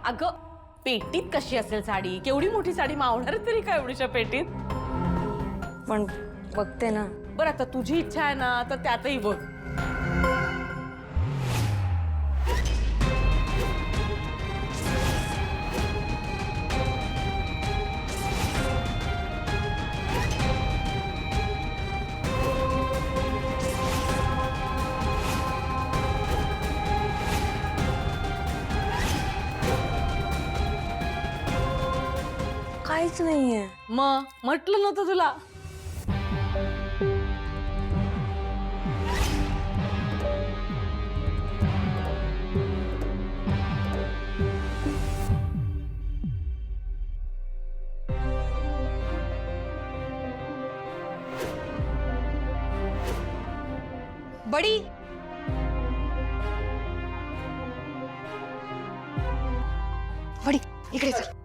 अगं पेटीत कशी असेल साडी? केवढी मोठी साडी मावणार तरी काय एवढीशा पेटीत? पण बघते ना. बरं आता तुझी इच्छा आहे ना तर त्यातही बघ. काहीच नाहीये. मग म्हटलं नव्हतं तुला. बडी बडी इकडे चल.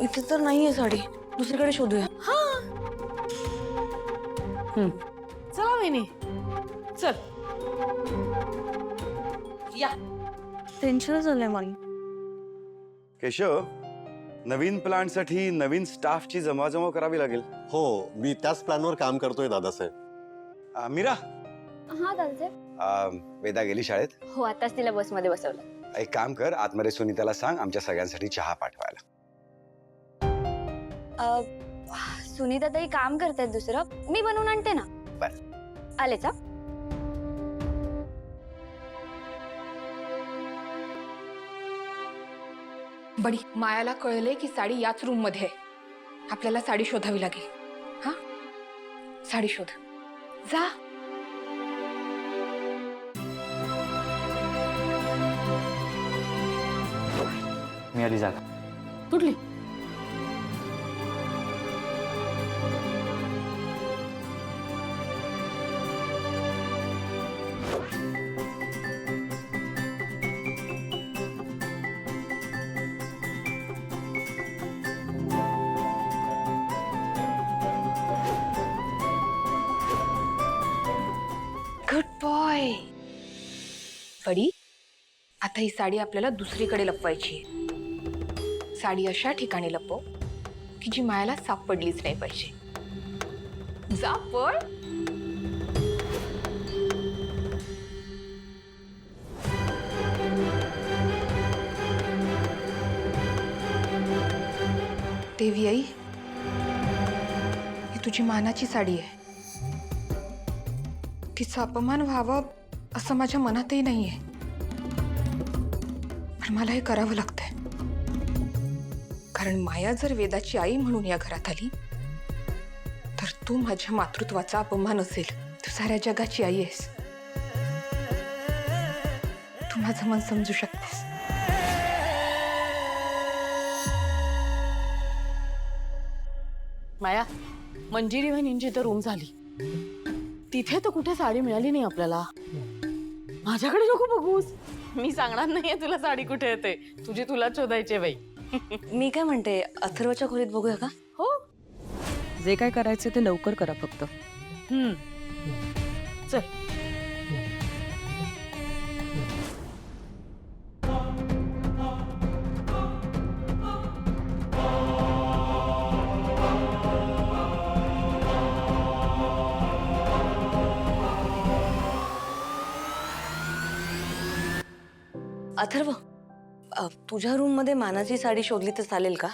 इथे तर नाहीये साडी. दुसरीकडे शोधूया. चला वहिनी चल या. टेन्शनच आलंय मला. केशव, नवीन प्लांटसाठी नवीन स्टाफची जमाजमा करावी लागेल. हो, मी त्याच प्लॅनवर काम करतोय दादासाहेब. मीरा, हा दादासाहेब. वेदा गेली शाळेत? हो, आताच तिला बसमध्ये बसवलं. एक काम कर, आतमध्ये सुनीताला सांग आमच्या सगळ्यांसाठी चहा पाठवायला. सुनीता ताई काम करतात दुसरं, मी बनवून आणते ना. बर. आलेच हा. बडी, मायाला कळले की साडी याच रूम मध्ये आहे. आपल्याला साडी शोधावी लागेल. हा, साडी शोध. जा. मिळाली जागा. कुठली? Good boy. बडी, आता ही साडी आपल्याला दुसरीकडे लपवायची आहे. साडी अशा ठिकाणी लपव की जी मायाला सापडलीच नाही पाहिजे. जा पळ. देवी आई, ही तुझी मानाची साडी आहे. तिचा अपमान व्हावा असं माझ्या मनातही नाहीये, पण मला हे करावं लागतंय. कारण माया जर वेदाची आई म्हणून या घरात आली तर तू माझ्या मातृत्वाचा अपमान असेल. तू साऱ्या जगाची आई आहेस. तू माझं मन समजू शकतेस. माया, मंजिरी वहिनींची तर रूम झाली. तिथे तर कुठे साडी मिळाली नाही आपल्याला. माझ्याकडे नको बघूस. मी सांगणार नाहीये तुला साडी कुठे येते. तुझी तुला शोधायची बाई. मी काय म्हणते, अथर्वच्या खोलीत बघूया का? हो, जे काय करायचं ते लवकर करा फक्त. चल. अथर्व, तुझ्या रूम मध्ये मानाची साडी शोधली तर चालेल का?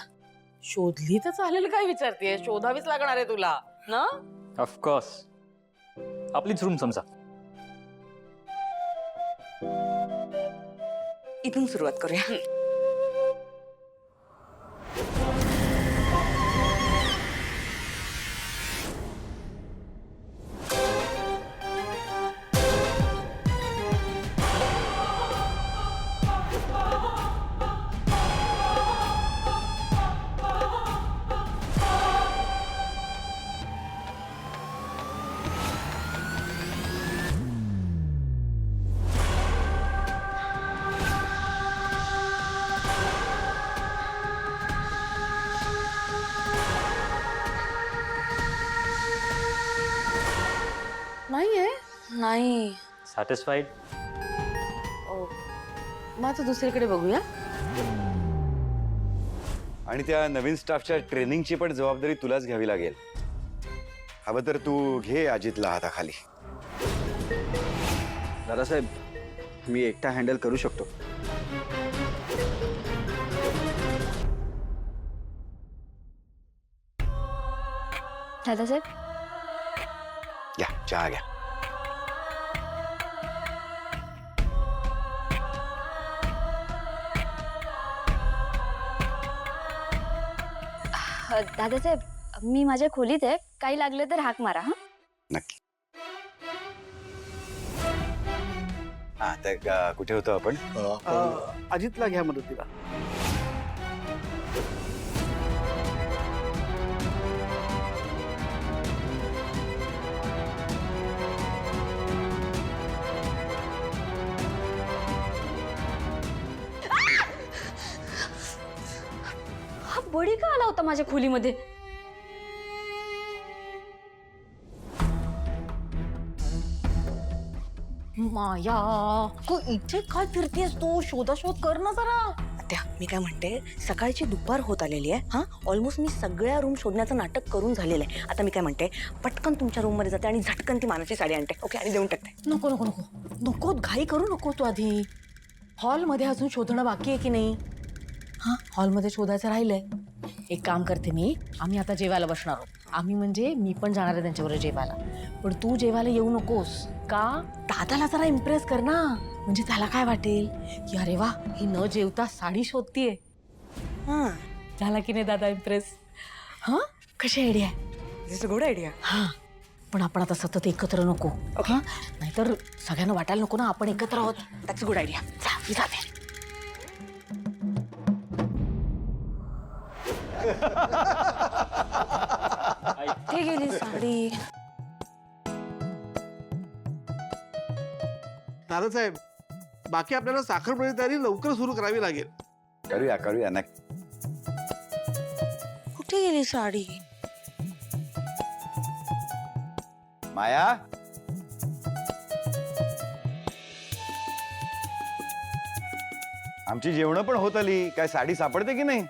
शोधली तर चालेल काय विचारतेय? शोधावीच लागणार आहे तुला ना. ऑफकोर्स, आपलीच रूम समजा. इथून सुरुवात करूया. सॅटिस्फाईड? मग आता दुसरीकडे बघूया. आणि त्या नवीन स्टाफच्या ट्रेनिंगची पण जबाबदारी तुलाच घ्यावी लागेल. हवं तर तू घे अजितला हाताखाली. दादासाहेब, मी एकटा हँडल करू शकतो. दादासाहेब, घ्या चहा घ्या. दादासाहेब, मी माझ्या खोलीत आहे. काही लागलं तर हाक मारा. हा, नक्की. हा तर कुठे होतो आपण? अजितला घ्या मदतीला. हा बडी का आला होता माझ्या खोलीमध्ये? माया, इथे काय फिरतेस तू? शोधाशोध कर ना जरा. त्या मी काय म्हणते, सकाळची दुपार होत आलेली आहे. हा ऑलमोस्ट मी सगळ्या रूम शोधण्याचं नाटक करून झालेलं आहे. आता मी काय म्हणते, पटकन तुमच्या रूम मध्ये जाते आणि झटकन ती मानाची साडी आणते. ओके, आणि देऊन टाकते. नको नको नको नको, घाई करू नको तू. आधी हॉलमध्ये अजून शोधणं बाकी आहे की नाही? हा, हॉलमध्ये शोधायचं राहिलंय. एक काम करते मी, आम्ही आता जेवायला बसणार आहोत. आम्ही म्हणजे मी पण जाणार आहे त्यांच्याबरोबर जेवायला. पण तू जेवायला येऊ नकोस का? दादाला जरा इम्प्रेस कर ना. म्हणजे त्याला काय वाटेल की अरे वा, ही न जेवता साडी शोधतीये. हा, झाला की नाही दादा इम्प्रेस? हा, कशी idea? It's a good idea. हा, पण आपण आता सतत एकत्र नको. ओके, नाहीतर सगळ्यांना वाटायला नको ना आपण एकत्र आहोत. That's a good idea. जा, मी जाते. ते गेली साडी. दादासाहेब, बाकी आपल्याला साखरपुड्याची तयारी लवकर सुरू करावी लागेल. करूया करूया नक्की. कुठे गेली साडी? माया, आमची जेवणं पण होत आली. काय साडी सापडते की नाही?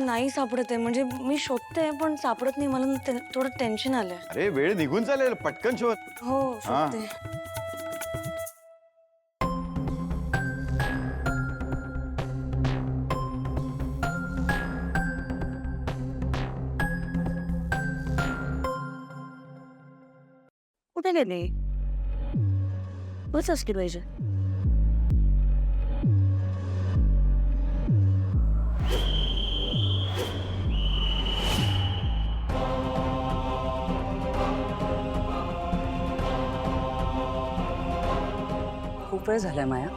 नाही सापडत आहे. म्हणजे मी शोधते पण सापडत नाही. मला थोडं टेन्शन आलंय. अरे वेळ निघून चालेल, पटकन शोध. हो, शोधते. कुठे गेले? बस असली पाहिजे. खूप वेळ झालाय माया.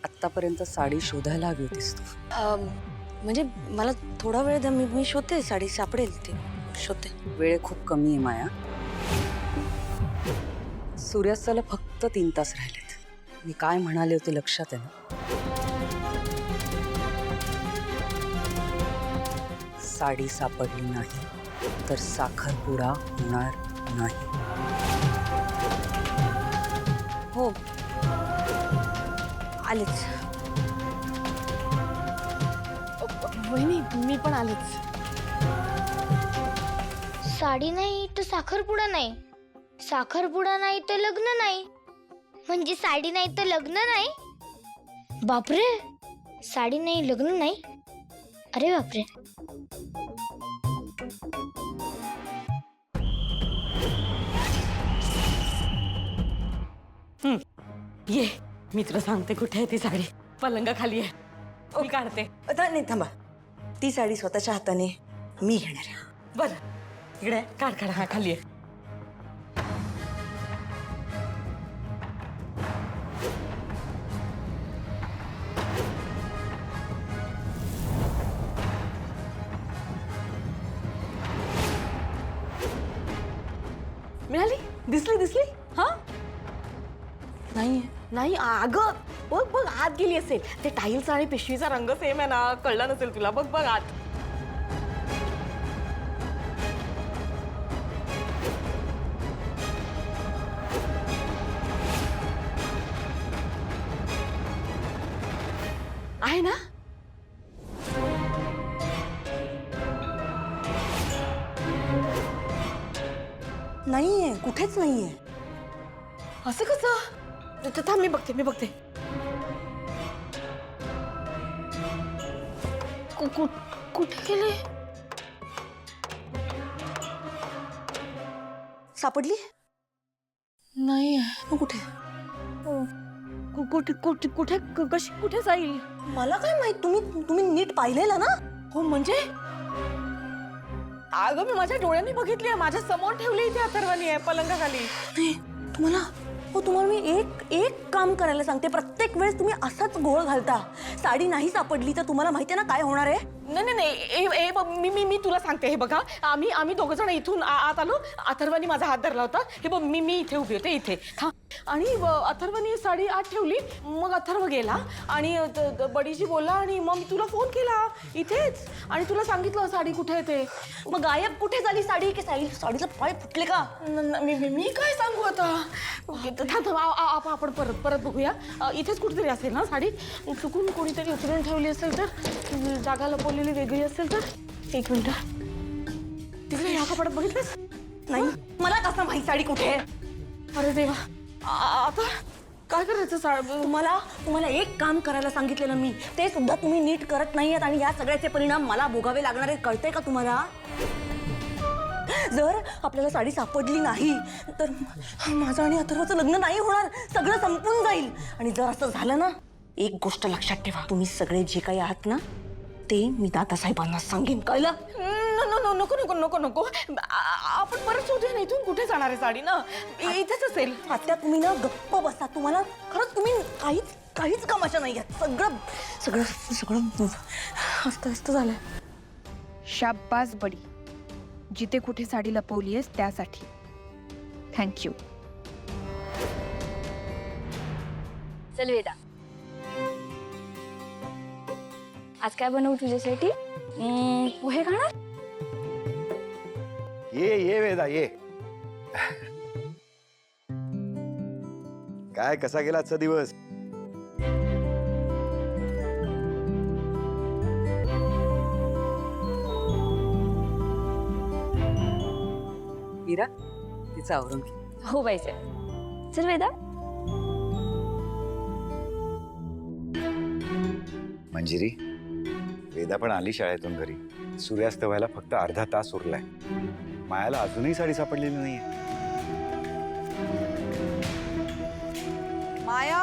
आत्तापर्यंत साडी शोधायला हवी होतीस तू. म्हणजे मला थोडा वेळ द्या. मी शोधते साडी. सापडेल ती. शोधते. वेळ खूप कमी आहे माया. सूर्यास्ताला फक्त 3 तास राहिलेत. मी काय म्हणाले होते लक्षात आहे ना? साडी सापडली नाही तर साखरपुडा होणार नाही. हो, आलेच. वहिनी, मी पण आलेच. साडी नाही तर साखरपुडा नाही. साखरपुडा नाही तर लग्न नाही. म्हणजे साडी नाही तर लग्न नाही. बापरे, साडी नाही लग्न नाही. अरे बापरे. ये, मी तुला सांगते कुठे आहे ती साडी. पलंगा खाली आहे. मी काढते. आता नाही, थांबा. ती साडी स्वतःच्या हाताने मी घेणार आहे. बरं, इकडे आहे. काढ काढ. हा, खाली आहे. मिळाली? दिसली? हा, नाही अगं, बघ आत गेली असेल. ते टाईलचा आणि पिशवीचा रंग सेम आहे ना. कळलं नसेल तुला. बघ आत. आहे ना? नाहीये, कुठेच नाहीये. असं कसं? थांब, मी बघते. कुठे गेले? सापडली? नाही मग कुठे? कुठे जाईल? मला काय माहित, तुम्ही नीट पाहिलेलं ना? हो म्हणजे अगं मी माझ्या डोळ्यांनी बघितली, माझ्या समोर ठेवली इथे अथर्वणी आहे पलंगाखाली. नाही, तुम्हाला मी एक काम करायला सांगते. प्रत्येक वेळेस तुम्ही असाच घोळ घालता. साडी नाही सापडली तर तुम्हाला माहितीये ना काय होणार आहे? नाही, मी तुला सांगते. हे बघा, आम्ही दोघं जण इथून आत आलो. अथर्वणी माझा हात धरला होता. हे बघ, मी इथे उभी होते इथे. हा, आणि अथर्वणी साडी आत ठेवली. मग अथर्व गेला आणि बडीजी बोलला आणि मग मी तुला फोन केला इथेच आणि तुला सांगितलं साडी कुठे आहे ते. मग गायब कुठे झाली साडी? की साडीचं पाय फुटले का? मी काय सांगू आता? थांब, आपण परत बघूया. इथेच कुठेतरी असेल ना साडी. चुकून कोणीतरी उचलून ठेवली असेल तर, जागा लपवलेली वेगळी असेल तर. एक मिनिट, तिकडे ह्या कपाटात बघितलंस? नाही, मला कसं माहिती साडी कुठे आहे? अरे देवा, आता काय करायचं? तुम्हाला एक काम करायला सांगितलेलं मी, ते सुद्धा तुम्ही नीट करत नाहीयेत आणि या सगळ्याचे परिणाम मला भोगावे लागणार आहेत. कळतंय का तुम्हाला? जर आपल्याला साडी सापडली नाही तर माझं आणि अथर्वचं लग्न नाही होणार. सगळं संपून जाईल. आणि जर असं झालं ना, एक गोष्ट लक्षात ठेवा, तुम्ही सगळे जे काही आहात ना ते मी दादासाहेबांना सांगेन. कळलं? नको. आपण परत शोधूया ना. इथून कुठे जाणार आहे साडी ना? इथेच असेल. आत्या, तुम्ही ना गप्प बसा. तुम्हाला खरंच तुम्ही काहीच कामाच्या नाही आहेत. सगळं अस्त झालंय. शाब्बास बडी, जिथे कुठे साडी लपवली आहेस त्यासाठी थँक्यू. चल वेदा, आज काय बनवू तुझ्यासाठी? पोहे खाणार? ये वेदा ये. काय कसा गेला आजचा दिवस? मीरा, तिचं आवरून घे. हो बाईचं. चल वेदा. मंजिरी, वेदा पण आली शाळेतून घरी. सूर्यास्त व्हायला फक्त अर्धा तास उरलाय. मायाला अजूनही साडी सापडलेली नाहीये. माया,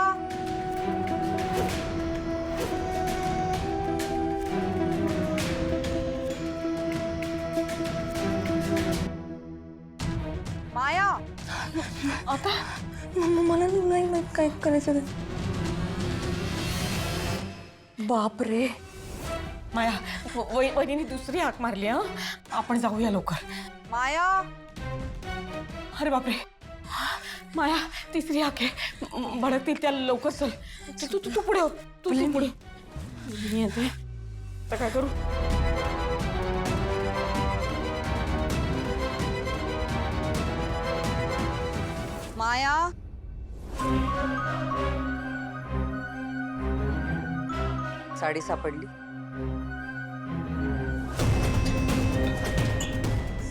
माया, आता मला नाही माहित काय करायचं. बाप रे, माया, वहिनी दुसरी हाक मारली. आपण जाऊया लवकर. माया, अरे बापरे, माया तिसरी हाक आहे. भडकतील त्या. लवकर चल. तू पुढे हो. तू पुढे. मी येते. तर काय करू? माया, साडी सापडली?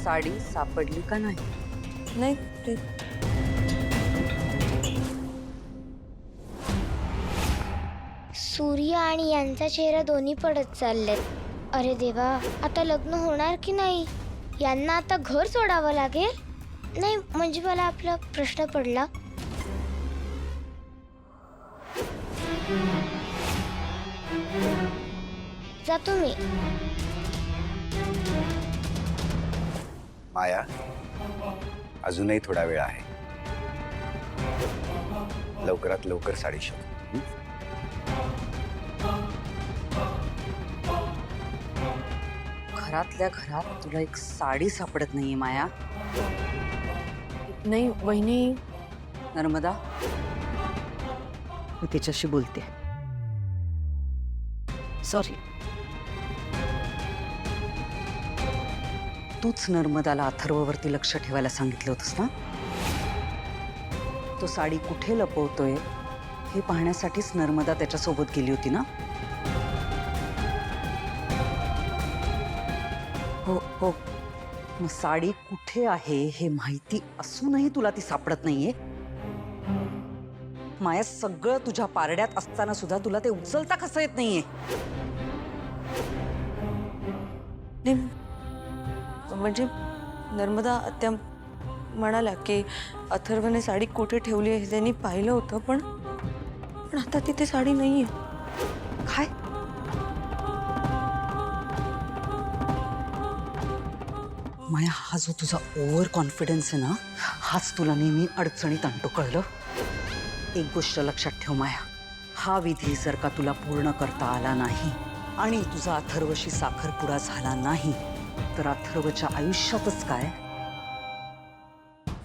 साडी सापडली का नाही? नाही ते सूर्य आणि यांचा चेहरा दोन्ही पडत चाललेत. अरे देवा, आता लग्न होणार की नाही? यांना आता घर सोडावं लागेल. नाही म्हणजे मला आपला प्रश्न पडला. जातो मी. माया, अजूनही थोडा वेळ आहे. लवकरात लवकर साडी शोध. घरातल्या घरात तुला एक साडी सापडत नाहीये माया. नाही वहिनी, नर्मदा, मी तिच्याशी बोलते. सॉरी. तूच नर्मदाला अथर्ववरती लक्ष ठेवायला सांगितलं होतंस ना? तो साडी कुठे लपवतोय हे पाहण्यासाठीच नर्मदा त्याच्यासोबत गेली होती ना? हो हो. मग साडी कुठे आहे हे माहिती असूनही तुला ती सापडत नाहीये. माया, सगळं तुझ्या पारड्यात असताना सुद्धा तुला ते उचलता कसं येत नाहीये. नाही, म्हणजे नर्मदा आत्या म्हणाल्या की अथर्वने साडी कुठे ठेवली आहे त्यांनी पाहिलं होतं, पण आता तिथे साडी नाहीये. काय? माया, हा जो तुझा ओव्हर कॉन्फिडन्स आहे ना, हाच तुला नेहमी अडचणीत आणतो, कळलं? एक गोष्ट लक्षात ठेव माया, हा विधी जर का तुला पूर्ण करता आला नाही आणि तुझा अथर्वशी साखरपुडा झाला नाही तर अथर्वच्या आयुष्यातच काय,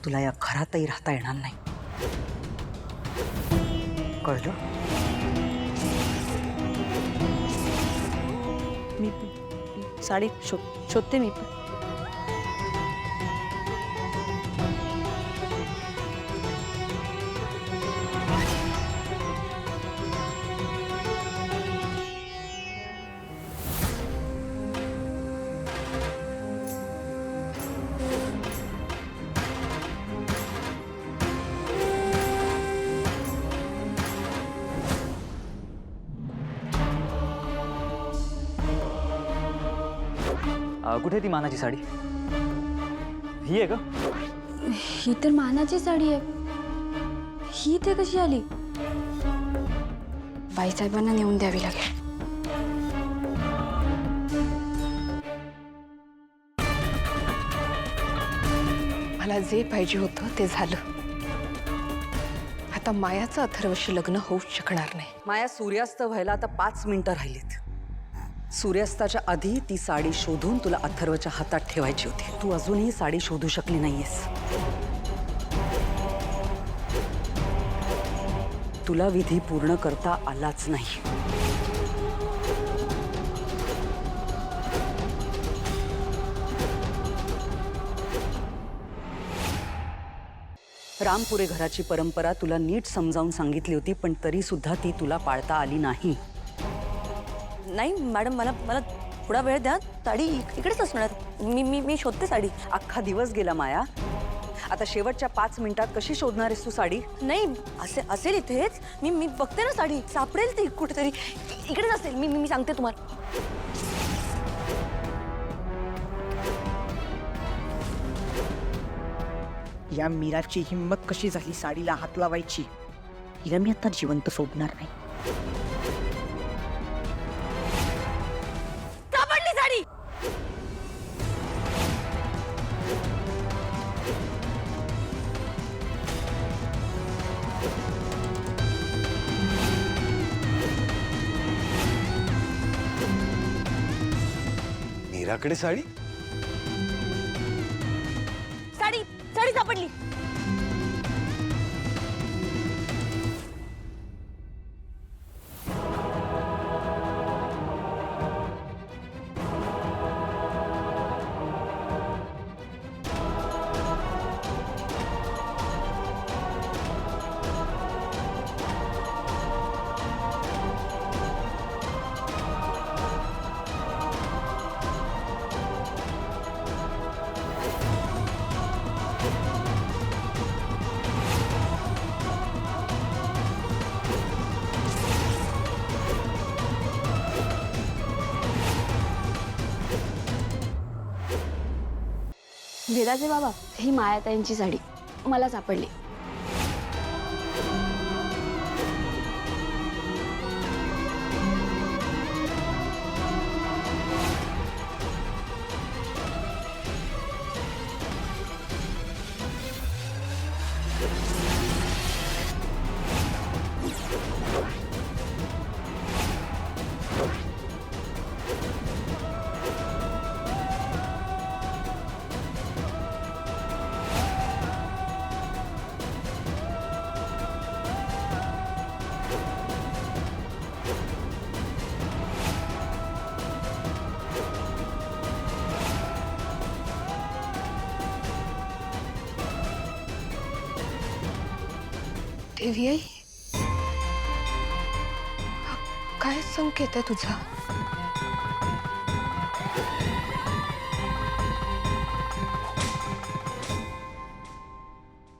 तुला या घरातही राहता येणार नाही, कळलं? मी साडी शोधते मी. कुठे ती मानाची साडी? ही आहे का? ही तर मानाची साडी आहे. ही इथे कशी आली? बाईसाहेबांना नेऊन द्यावी लागेल. मला जे पाहिजे होतं ते झालं. आता मायाचं अथर्वशी लग्न होऊच शकणार नाही. माया, सूर्यास्त व्हायला आता 5 मिनिटं राहिलीत. सूर्यास्ताच्या आधी ती साडी शोधून तुला अथर्वच्या हातात ठेवायची होती. तू अजूनही साडी शोधू शकली नाहीयेस. तुला विधी पूर्ण करता आलाच नाही. रामपुरे घराची परंपरा तुला नीट समजावून सांगितली होती, पण तरी सुद्धा ती तुला पाळता आली नाही. नाही मॅडम, मला थोडा वेळ द्या. साडी इकडेच असणार. मी शोधते साडी. अख्खा दिवस गेला माया. आता शेवटच्या 5 मिनिटात कशी शोधणार आहेस तू साडी? नाही, असेल इथेच. मी बघते ना साडी. सापडेल ती कुठेतरी. इकडेच असेल. मी सांगते तुम्हाला. या मीराची हिंमत कशी झाली साडीला हात लावायची? हिला मी आता जिवंत सोडणार नाही. सापडली साडी. मीराकडे साडी? साडी साडी सापडली. वेदाचे बाबा, ही मायाताईंची साडी मला सापडली. देवी आई, हा काय संकेत आहे तुझा?